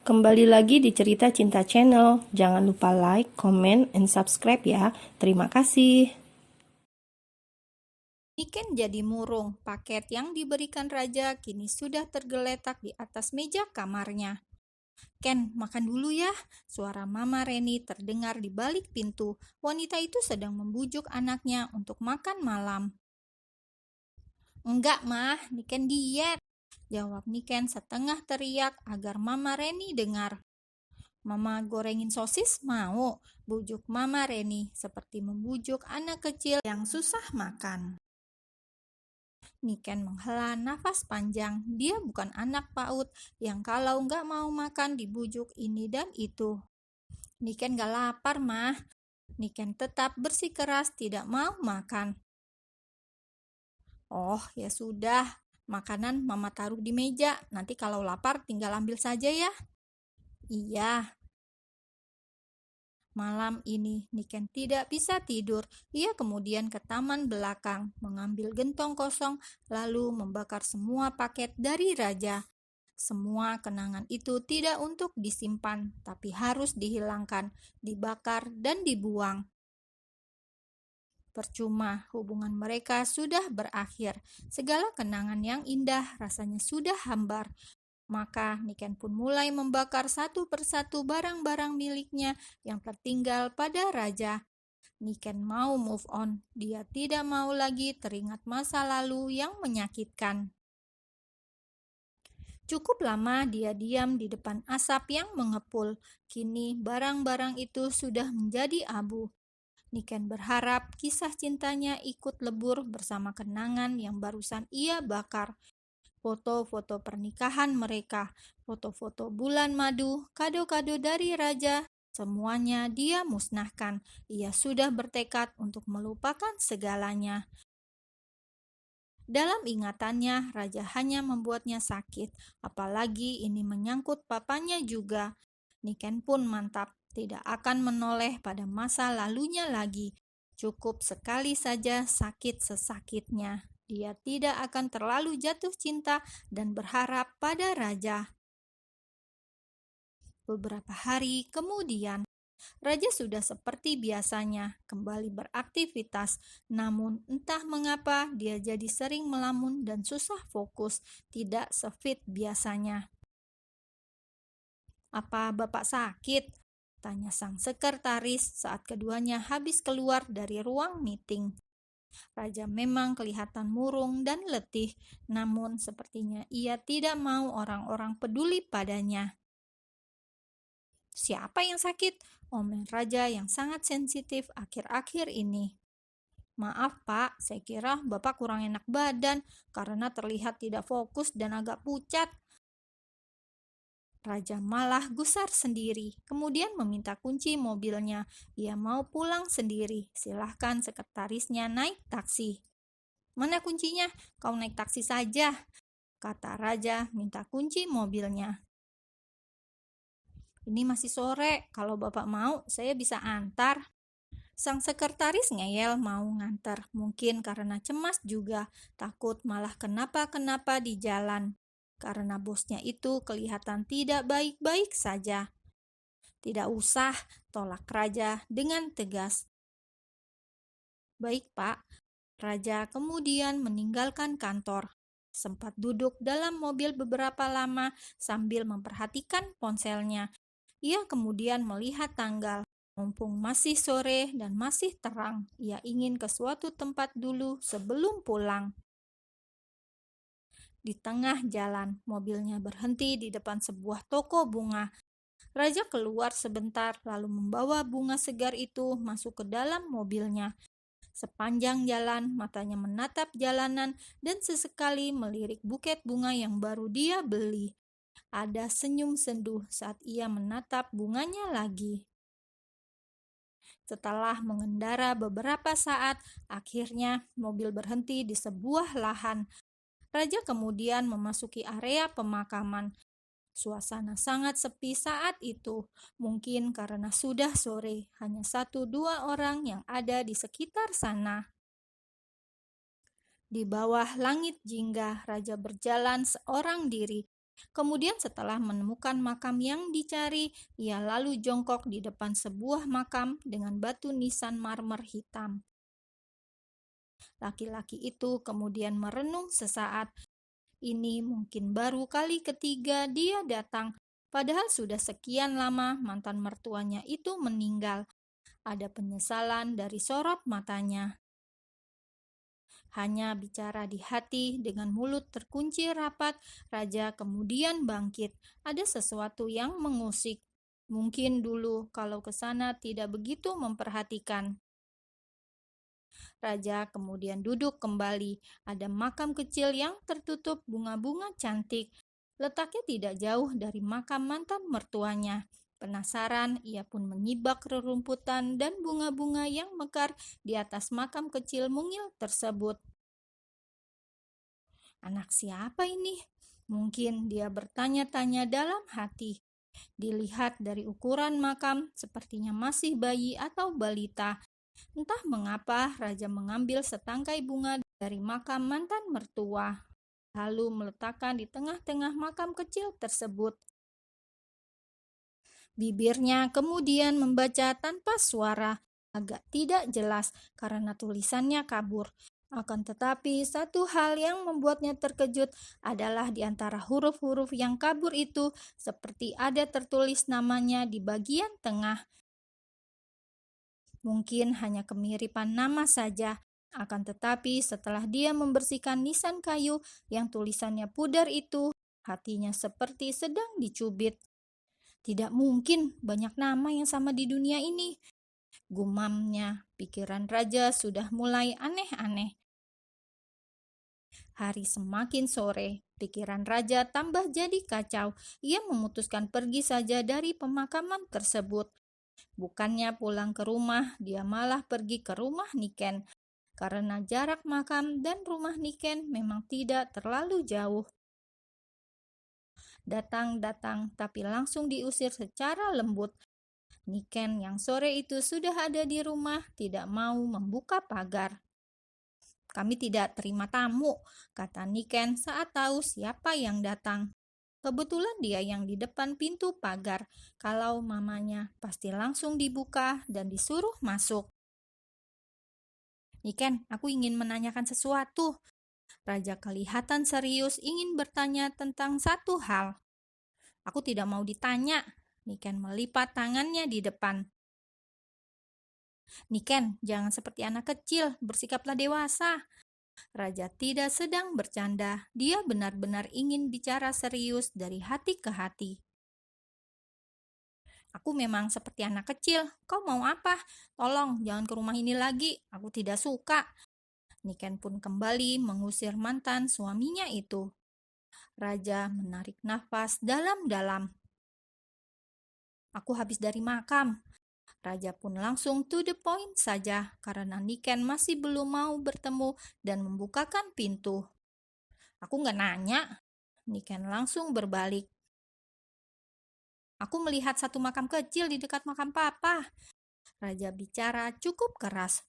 Kembali lagi di Cerita Cinta Channel. Jangan lupa like, comment, and subscribe ya. Terima kasih. Niken jadi murung. Paket yang diberikan raja kini sudah tergeletak di atas meja kamarnya. "Ken, makan dulu ya." Suara Mama Reni terdengar di balik pintu. Wanita itu sedang membujuk anaknya untuk makan malam. "Enggak, Mah, Niken diet," jawab Niken setengah teriak agar Mama Reni dengar. "Mama gorengin sosis mau?" bujuk Mama Reni seperti membujuk anak kecil yang susah makan. Niken menghela nafas panjang. Dia bukan anak PAUD yang kalau nggak mau makan dibujuk ini dan itu. "Niken nggak lapar, Mah." Niken tetap bersikeras tidak mau makan. "Oh, ya sudah. Makanan Mama taruh di meja. Nanti kalau lapar tinggal ambil saja ya." "Iya." Malam ini Niken tidak bisa tidur. Ia kemudian ke taman belakang, mengambil gentong kosong, lalu membakar semua paket dari raja. Semua kenangan itu tidak untuk disimpan, tapi harus dihilangkan, dibakar, dan dibuang. Percuma, hubungan mereka sudah berakhir. Segala kenangan yang indah rasanya sudah hambar. Maka Niken pun mulai membakar satu persatu barang-barang miliknya yang tertinggal pada raja. Niken mau move on. Dia tidak mau lagi teringat masa lalu yang menyakitkan. Cukup lama dia diam di depan asap yang mengepul. Kini barang-barang itu sudah menjadi abu. Niken berharap kisah cintanya ikut lebur bersama kenangan yang barusan ia bakar. Foto-foto pernikahan mereka, foto-foto bulan madu, kado-kado dari raja, semuanya dia musnahkan. Ia sudah bertekad untuk melupakan segalanya. Dalam ingatannya, raja hanya membuatnya sakit, apalagi ini menyangkut papanya juga. Niken pun mantap, tidak akan menoleh pada masa lalunya lagi. Cukup sekali saja sakit sesakitnya. Dia tidak akan terlalu jatuh cinta dan berharap pada raja. Beberapa hari kemudian, raja sudah seperti biasanya kembali beraktivitas, namun entah mengapa dia jadi sering melamun dan susah fokus, tidak sefit biasanya. "Apa Bapak sakit?" tanya sang sekretaris saat keduanya habis keluar dari ruang meeting. Raja memang kelihatan murung dan letih, namun sepertinya ia tidak mau orang-orang peduli padanya. "Siapa yang sakit?" omen raja yang sangat sensitif akhir-akhir ini. "Maaf Pak, saya kira Bapak kurang enak badan karena terlihat tidak fokus dan agak pucat." Raja malah gusar sendiri, kemudian meminta kunci mobilnya. Ia mau pulang sendiri. "Silahkan sekretarisnya naik taksi." "Mana kuncinya? Kau naik taksi saja," kata raja minta kunci mobilnya. "Ini masih sore, kalau Bapak mau saya bisa antar." Sang sekretaris ngeyel mau ngantar, mungkin karena cemas juga, takut malah kenapa-kenapa di jalan. Karena bosnya itu kelihatan tidak baik-baik saja. "Tidak usah," tolak raja dengan tegas. "Baik Pak." Raja kemudian meninggalkan kantor. Sempat duduk dalam mobil beberapa lama sambil memperhatikan ponselnya. Ia kemudian melihat tanggal. Mumpung masih sore dan masih terang, ia ingin ke suatu tempat dulu sebelum pulang. Di tengah jalan, mobilnya berhenti di depan sebuah toko bunga. Raja keluar sebentar lalu membawa bunga segar itu masuk ke dalam mobilnya. Sepanjang jalan, matanya menatap jalanan dan sesekali melirik buket bunga yang baru dia beli. Ada senyum sendu saat ia menatap bunganya lagi. Setelah mengendara beberapa saat, akhirnya mobil berhenti di sebuah lahan. Raja kemudian memasuki area pemakaman. Suasana sangat sepi saat itu, mungkin karena sudah sore, hanya 1-2 orang yang ada di sekitar sana. Di bawah langit jingga, raja berjalan seorang diri. Kemudian setelah menemukan makam yang dicari, ia lalu jongkok di depan sebuah makam dengan batu nisan marmer hitam. Laki-laki itu kemudian merenung sesaat. Ini mungkin baru kali ketiga dia datang, padahal sudah sekian lama mantan mertuanya itu meninggal. Ada penyesalan dari sorot matanya. Hanya bicara di hati dengan mulut terkunci rapat, raja kemudian bangkit. Ada sesuatu yang mengusik. Mungkin dulu kalau ke sana tidak begitu memperhatikan. Raja kemudian duduk kembali. Ada makam kecil yang tertutup bunga-bunga cantik. Letaknya tidak jauh dari makam mantan mertuanya. Penasaran, ia pun menyibak rerumputan dan bunga-bunga yang mekar di atas makam kecil mungil tersebut. Anak siapa ini? Mungkin dia bertanya-tanya dalam hati. Dilihat dari ukuran makam, sepertinya masih bayi atau balita. Entah mengapa raja mengambil setangkai bunga dari makam mantan mertua, lalu meletakkan di tengah-tengah makam kecil tersebut. Bibirnya kemudian membaca tanpa suara, agak tidak jelas karena tulisannya kabur. Akan tetapi satu hal yang membuatnya terkejut adalah di antara huruf-huruf yang kabur itu seperti ada tertulis namanya di bagian tengah. Mungkin hanya kemiripan nama saja, akan tetapi setelah dia membersihkan nisan kayu yang tulisannya pudar itu, hatinya seperti sedang dicubit. Tidak mungkin banyak nama yang sama di dunia ini. Gumamnya, pikiran raja sudah mulai aneh-aneh. Hari semakin sore, pikiran raja tambah jadi kacau. Ia memutuskan pergi saja dari pemakaman tersebut. Bukannya pulang ke rumah, dia malah pergi ke rumah Niken. Karena jarak makam dan rumah Niken memang tidak terlalu jauh. Datang-datang, tapi langsung diusir secara lembut. Niken yang sore itu sudah ada di rumah, tidak mau membuka pagar. "Kami tidak terima tamu," kata Niken saat tahu siapa yang datang. Kebetulan dia yang di depan pintu pagar. Kalau mamanya, pasti langsung dibuka dan disuruh masuk. "Niken, aku ingin menanyakan sesuatu." Raja kelihatan serius ingin bertanya tentang satu hal. "Aku tidak mau ditanya." Niken melipat tangannya di depan. "Niken, jangan seperti anak kecil, bersikaplah dewasa." Raja tidak sedang bercanda, dia benar-benar ingin bicara serius dari hati ke hati. "Aku memang seperti anak kecil, kau mau apa? Tolong jangan ke rumah ini lagi, aku tidak suka." Niken pun kembali mengusir mantan suaminya itu. Raja menarik nafas dalam-dalam. "Aku habis dari makam." Raja pun langsung to the point saja karena Niken masih belum mau bertemu dan membukakan pintu. "Aku nggak nanya." Niken langsung berbalik. "Aku melihat satu makam kecil di dekat makam papa." Raja bicara cukup keras.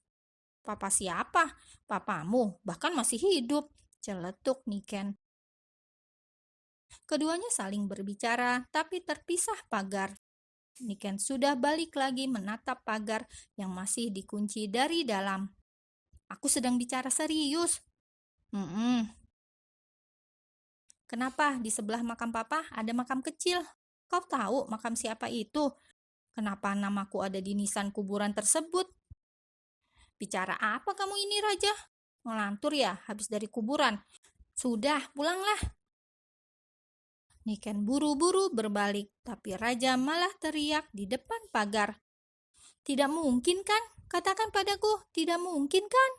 "Papa siapa? Papamu bahkan masih hidup," celetuk Niken. Keduanya saling berbicara tapi terpisah pagar. Niken sudah balik lagi menatap pagar yang masih dikunci dari dalam. "Aku sedang bicara serius." "Kenapa di sebelah makam papa ada makam kecil? Kau tahu makam siapa itu? Kenapa namaku ada di nisan kuburan tersebut?" "Bicara apa kamu ini, Raja? Ngelantur ya habis dari kuburan? Sudah, pulanglah." Niken buru-buru berbalik, tapi Raja malah teriak di depan pagar. "Tidak mungkin kan? Katakan padaku, tidak mungkin kan?"